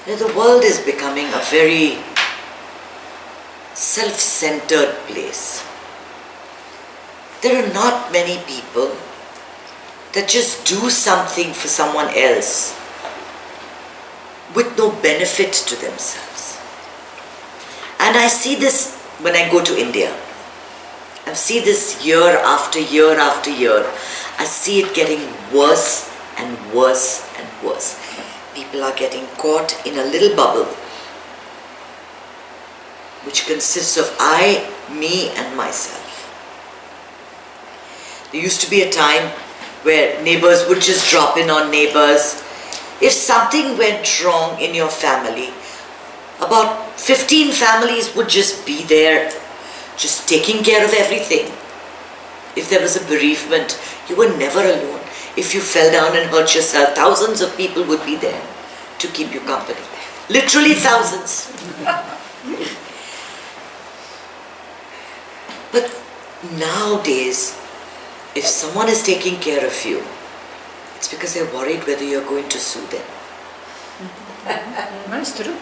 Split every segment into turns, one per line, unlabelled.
The world is becoming a very self-centered place. There are not many people that just do something for someone else with no benefit to themselves. And I see this when I go to India. I see this year after year after year. I see it getting worse and worse and worse. People are getting caught in a little bubble which consists of I, me and myself. There used to be a time where neighbors would just drop in on neighbors. If something went wrong in your family, about 15 families would just be there, just taking care of everything. If there was a bereavement, you were never alone. If you fell down and hurt yourself, thousands of people would be there to keep you company. Literally thousands. But nowadays, if someone is taking care of you, it's because they're worried whether you're going to sue them.
That's true.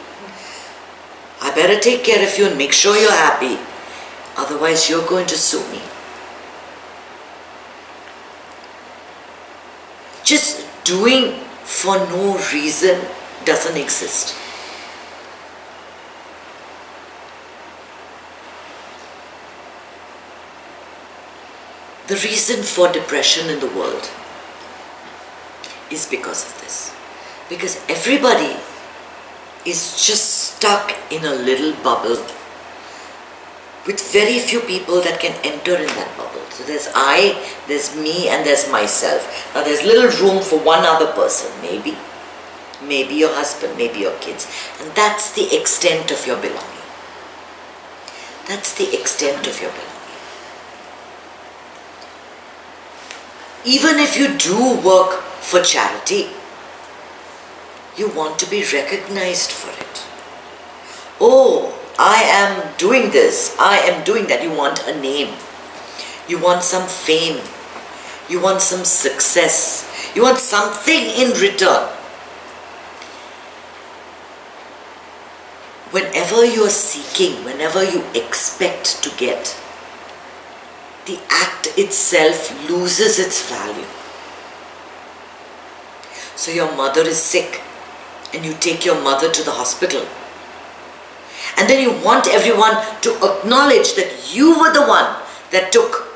I better take care of you and make sure you're happy. Otherwise, you're going to sue me. Just doing for no reason doesn't exist. The reason for depression in the world is because of this. Because everybody is just stuck in a little bubble with very few people that can enter in that bubble. So there's I, there's me, and there's myself. Now there's little room for one other person, maybe. Maybe your husband, maybe your kids. And that's the extent of your belonging. That's the extent of your belonging. Even if you do work for charity, you want to be recognized for it. Oh, I am doing this, I am doing that. You want a name. You want some fame. You want some success. You want something in return. Whenever you are seeking, whenever you expect to get, the act itself loses its value. So your mother is sick and you take your mother to the hospital. And then you want everyone to acknowledge that you were the one that took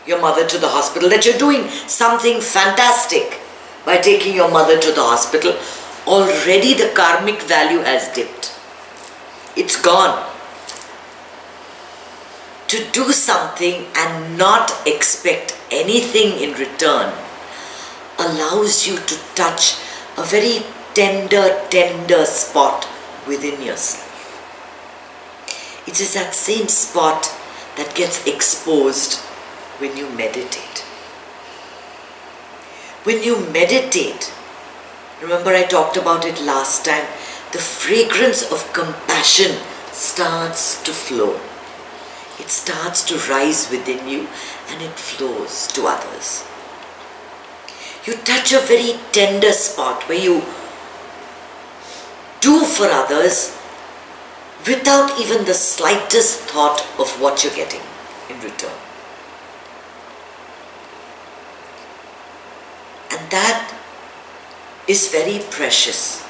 your mother to the hospital, that you're doing something fantastic by taking your mother to the hospital. Already the karmic value has dipped. It's gone. To do something and not expect anything in return allows you to touch a very tender spot within yourself. It is that same spot that gets exposed when you meditate. When you meditate, remember I talked about it last time, the fragrance of compassion starts to flow. It starts to rise within you and it flows to others. You touch a very tender spot where you do for others without even the slightest thought of what you're getting in return. And that is very precious.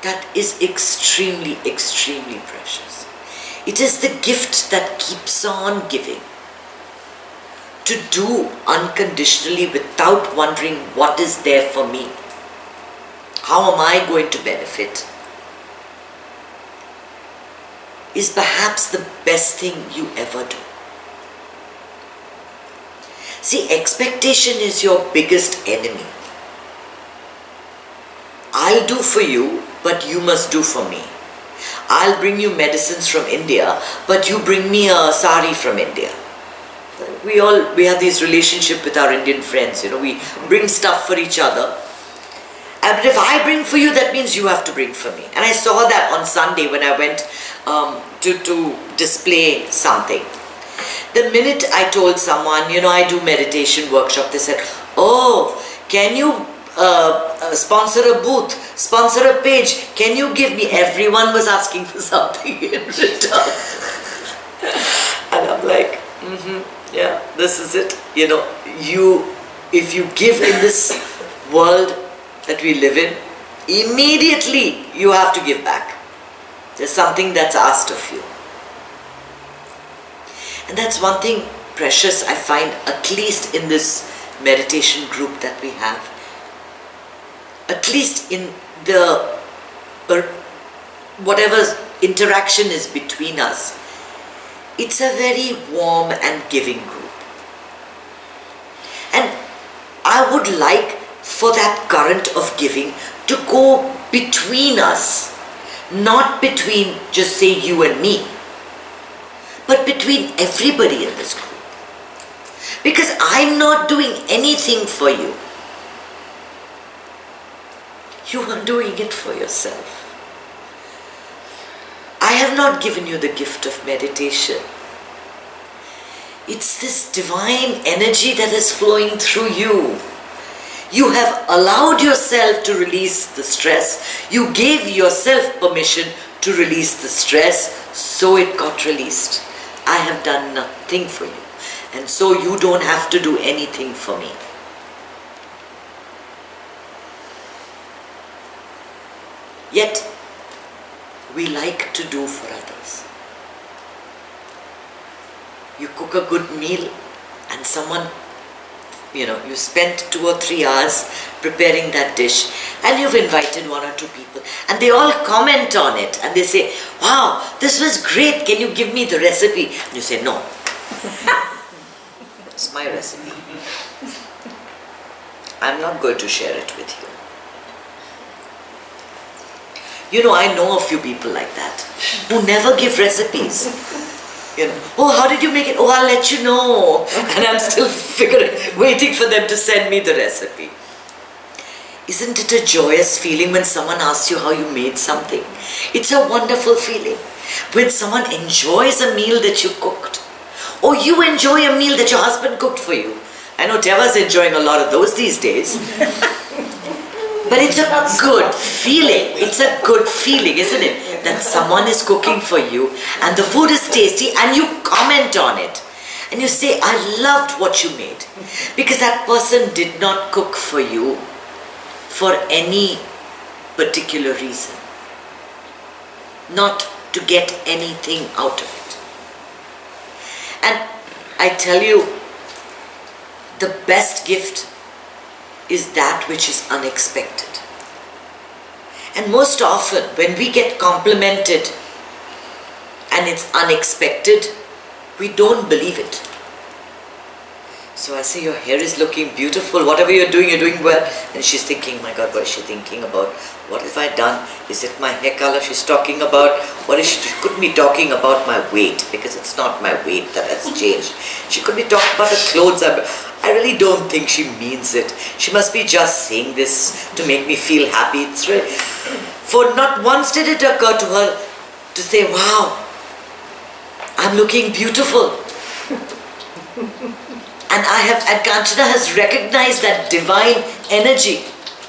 That is extremely, extremely precious. It is the gift that keeps on giving. To do unconditionally without wondering what is there for me. How am I going to benefit? Is perhaps the best thing you ever do. See, expectation is your biggest enemy. I'll do for you, but you must do for me. I'll bring you medicines from India, but you bring me a sari from India. We have this relationship with our Indian friends, we bring stuff for each other. But if I bring for you, that means you have to bring for me. And I saw that on Sunday when I went to display something. The minute I told someone, I do meditation workshop, they said, oh, can you sponsor a booth, sponsor a page, can you give me? Everyone was asking for something in return. And I'm like, yeah, this is it. If you give in this world that we live in, immediately you have to give back. There's something that's asked of you. And that's one thing precious I find, at least in this meditation group that we have. At least in the whatever interaction is between us, it's a very warm and giving group. And I would like for that current of giving to go between us, not between just say you and me, but between everybody in this group. Because I'm not doing anything for you. You are doing it for yourself. I have not given you the gift of meditation. It's this divine energy that is flowing through you. You have allowed yourself to release the stress. You gave yourself permission to release the stress, so it got released. I have done nothing for you, and so you don't have to do anything for me. Yet, we like to do for others. You cook a good meal and someone, you spent 2 or 3 hours preparing that dish and you've invited 1 or 2 people and they all comment on it and they say, wow, this was great, can you give me the recipe? And you say, no. It's my recipe. I'm not going to share it with you. I know a few people like that who never give recipes. Oh, how did you make it? Oh, I'll let you know. And I'm still waiting for them to send me the recipe. Isn't it a joyous feeling when someone asks you how you made something? It's a wonderful feeling. When someone enjoys a meal that you cooked, or you enjoy a meal that your husband cooked for you. I know Teva's enjoying a lot of those these days. But it's a good feeling. It's a good feeling, isn't it? That someone is cooking for you and the food is tasty and you comment on it. And you say, I loved what you made. Because that person did not cook for you for any particular reason. Not to get anything out of it. And I tell you, the best gift is that which is unexpected. And most often, when we get complimented and it's unexpected, we don't believe it. So I say, your hair is looking beautiful, whatever you're doing well. And she's thinking, my God, what is she thinking about? What have I done? Is it my hair color she's talking about? What is she couldn't be talking about my weight, because it's not my weight that has changed. She could be talking about the clothes. I really don't think she means it. She must be just saying this to make me feel happy. It's really, for not once did it occur to her to say, wow, I'm looking beautiful. And Kanchana has recognized that divine energy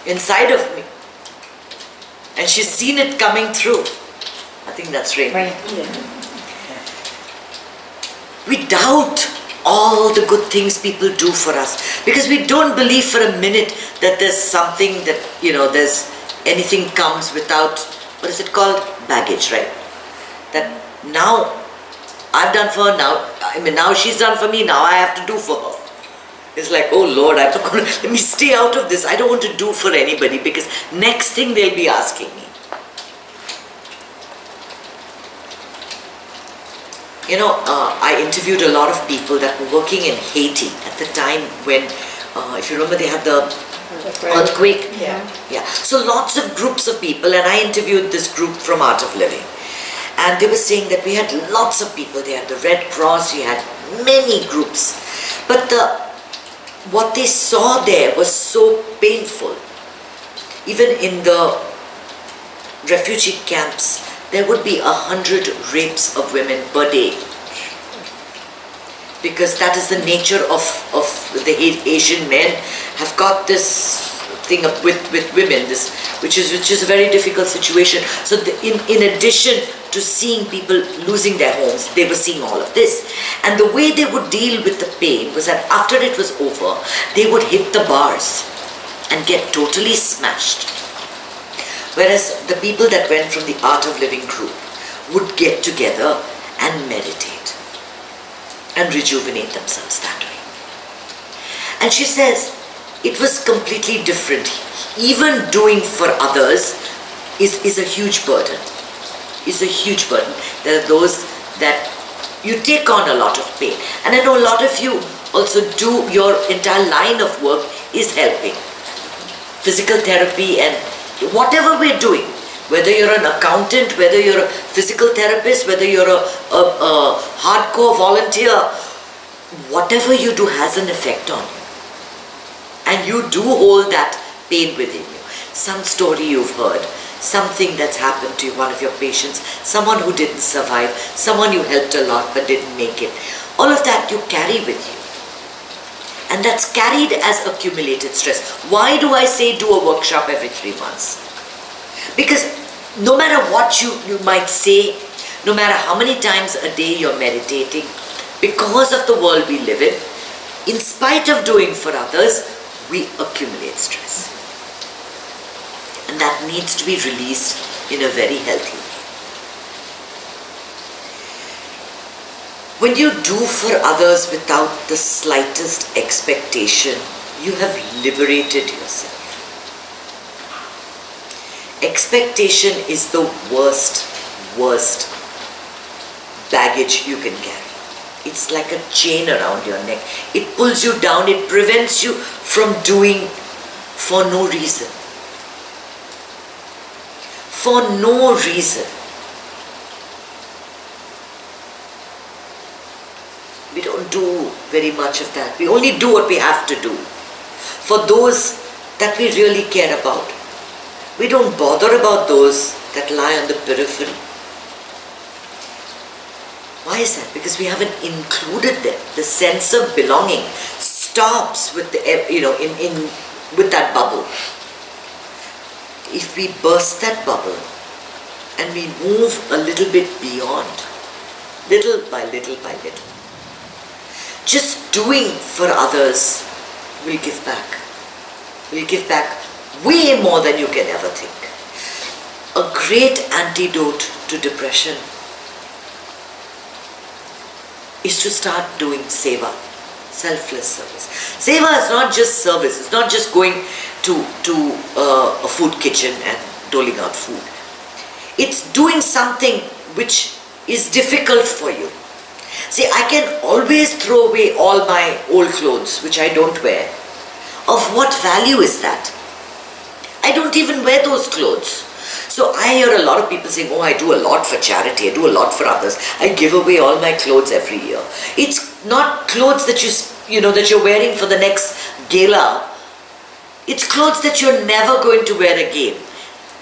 inside of me. And she's seen it coming through. I think that's right.
Yeah.
We doubt all the good things people do for us because we don't believe for a minute that there's something that, there's anything comes without, what is it called? Baggage, right? That now I've done for her, now she's done for me, now I have to do for her. It's like, oh Lord, I'm not going to, let me stay out of this. I don't want to do for anybody because next thing they'll be asking me. I interviewed a lot of people that were working in Haiti at the time when, if you remember, they had the earthquake.
Yeah.
So lots of groups of people, and I interviewed this group from Art of Living. And they were saying that we had lots of people. They had the Red Cross, we had many groups. But what they saw there was so painful. Even in the refugee camps, there would be 100 rapes of women per day. Because that is the nature of the Asian men, have got this thing with women, which is a very difficult situation. So in addition to seeing people losing their homes, they were seeing all of this. And the way they would deal with the pain was that after it was over, they would hit the bars and get totally smashed. Whereas the people that went from the Art of Living group would get together and meditate and rejuvenate themselves that way. And she says it was completely different. Even doing for others is a huge burden. Is a huge burden. There are those that you take on a lot of pain. And I know a lot of you also do, your entire line of work is helping. Physical therapy and whatever we're doing, whether you're an accountant, whether you're a physical therapist, whether you're a hardcore volunteer, whatever you do has an effect on you. And you do hold that pain within you. Some story you've heard, something that's happened to you, one of your patients, someone who didn't survive, someone you helped a lot but didn't make it. All of that you carry with you. And that's carried as accumulated stress. Why do I say do a workshop every 3 months? Because no matter what you might say, no matter how many times a day you're meditating, because of the world we live in spite of doing for others, we accumulate stress. And that needs to be released in a very healthy way. When you do for others without the slightest expectation, you have liberated yourself. Expectation is the worst baggage you can carry. It's like a chain around your neck. It pulls you down, it prevents you from doing for no reason. For no reason. We don't do very much of that. We only do what we have to do. For those that we really care about. We don't bother about those that lie on the periphery. Why is that? Because we haven't included them. The sense of belonging stops with the, with that bubble. If we burst that bubble and we move a little bit beyond, little by little by little, just doing for others will give back. Will give back way more than you can ever think. A great antidote to depression is to start doing seva, selfless service. Seva is not just service, it's not just going to a food kitchen and doling out food. It's doing something which is difficult for you. See, I can always throw away all my old clothes, which I don't wear. Of what value is that? I don't even wear those clothes. So I hear a lot of people saying, oh, I do a lot for charity, I do a lot for others. I give away all my clothes every year. It's not clothes that that you're wearing for the next gala. It's clothes that you're never going to wear again.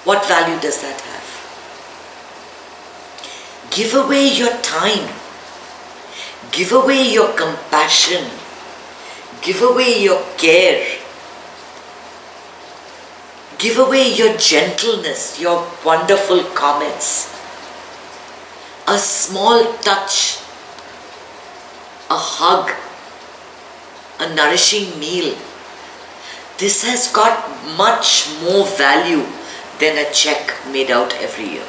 What value does that have? Give away your time. Give away your compassion. Give away your care. Give away your gentleness, your wonderful comments. A small touch, a hug, a nourishing meal. This has got much more value than a check made out every year.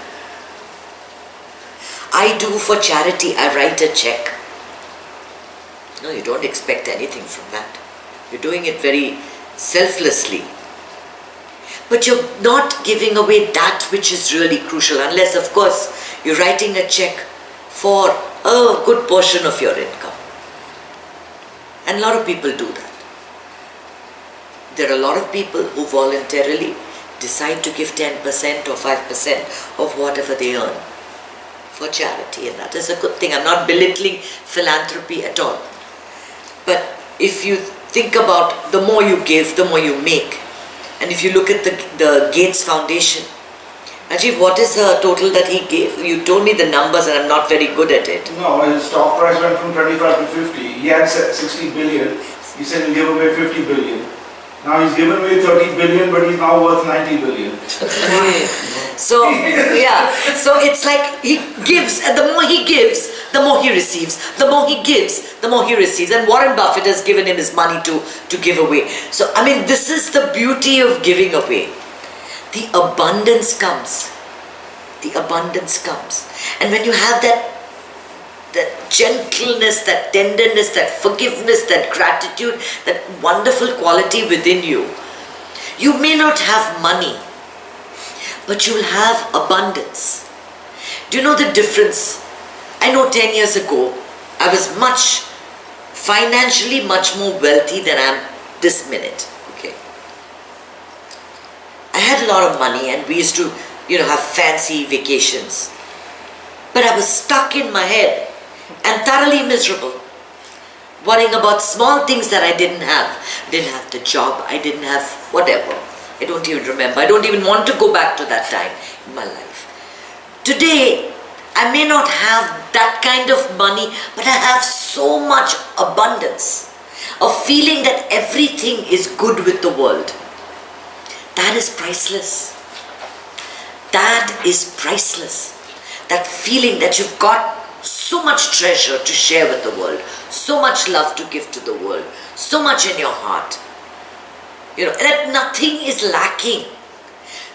I do for charity, I write a check. No, you don't expect anything from that. You're doing it very selflessly. But you're not giving away that which is really crucial, unless, of course, you're writing a check for a good portion of your income. And a lot of people do that. There are a lot of people who voluntarily decide to give 10% or 5% of whatever they earn for charity, and that is a good thing. I'm not belittling philanthropy at all. But if you think about the more you give, the more you make. And if you look at the Gates Foundation, Ajit, what is the total that he gave? You told me the numbers and I'm not very good at it.
No, his stock price went from 25 to 50. He had 60 billion. He said he'll give away 50 billion. Now he's given away 30 billion, but he's now worth 90 billion.
So, yeah, so it's like he gives, and the more he gives, the more he receives. The more he gives, the more he receives. And Warren Buffett has given him his money to give away. So, I mean, this is the beauty of giving away. The abundance comes. The abundance comes. And when you have that gentleness, that tenderness, that forgiveness, that gratitude, that wonderful quality within you, you may not have money, but you'll have abundance. Do you know the difference? I know 10 years ago, I was financially much more wealthy than I am this minute. Okay. I had a lot of money and we used to, have fancy vacations. But I was stuck in my head and thoroughly miserable, worrying about small things that I didn't have. I didn't have the job, I didn't have whatever. I don't even remember. I don't even want to go back to that time in my life. Today, I may not have that kind of money, but I have so much abundance, a feeling that everything is good with the world. That is priceless. That is priceless. That feeling that you've got so much treasure to share with the world, so much love to give to the world, so much in your heart. That nothing is lacking.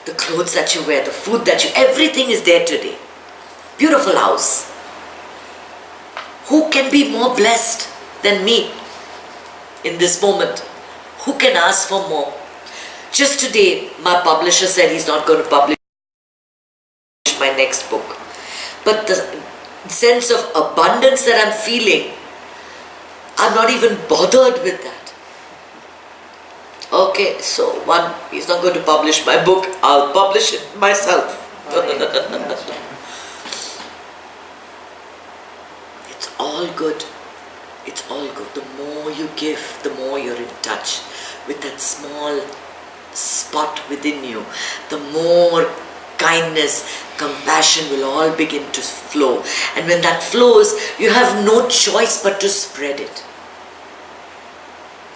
The clothes that you wear, the food that everything is there today. Beautiful house. Who can be more blessed than me in this moment? Who can ask for more? Just today, my publisher said he's not going to publish my next book. But the sense of abundance that I'm feeling, I'm not even bothered with that. Okay, so he's not going to publish my book, I'll publish it myself. It's all good. It's all good. The more you give, the more you're in touch with that small spot within you. The more kindness, compassion will all begin to flow. And when that flows, you have no choice but to spread it.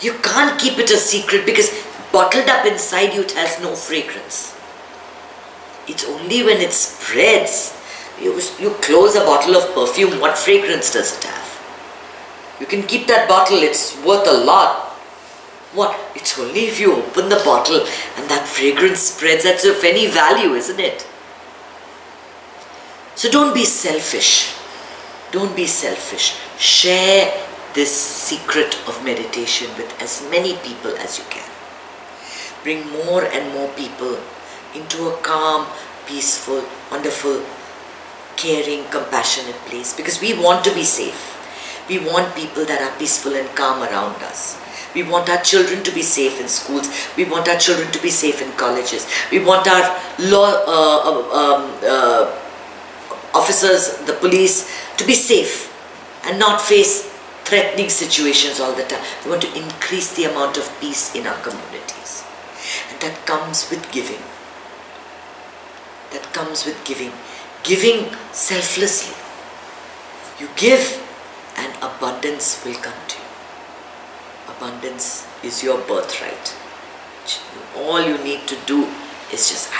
You can't keep it a secret because bottled up inside you it has no fragrance. It's only when it spreads. You close a bottle of perfume, what fragrance does it have? You can keep that bottle, it's worth a lot. What? It's only if you open the bottle and that fragrance spreads, that's of any value, isn't it? So don't be selfish. Don't be selfish. Share this secret of meditation with as many people as you can. Bring more and more people into a calm, peaceful, wonderful, caring, compassionate place, because we want to be safe. We want people that are peaceful and calm around us. We want our children to be safe in schools. We want our children to be safe in colleges. We want our law officers, the police, to be safe and not face threatening situations all the time. We want to increase the amount of peace in our communities. And that comes with giving. That comes with giving. Giving selflessly. You give and abundance will come to you. Abundance is your birthright. All you need to do is just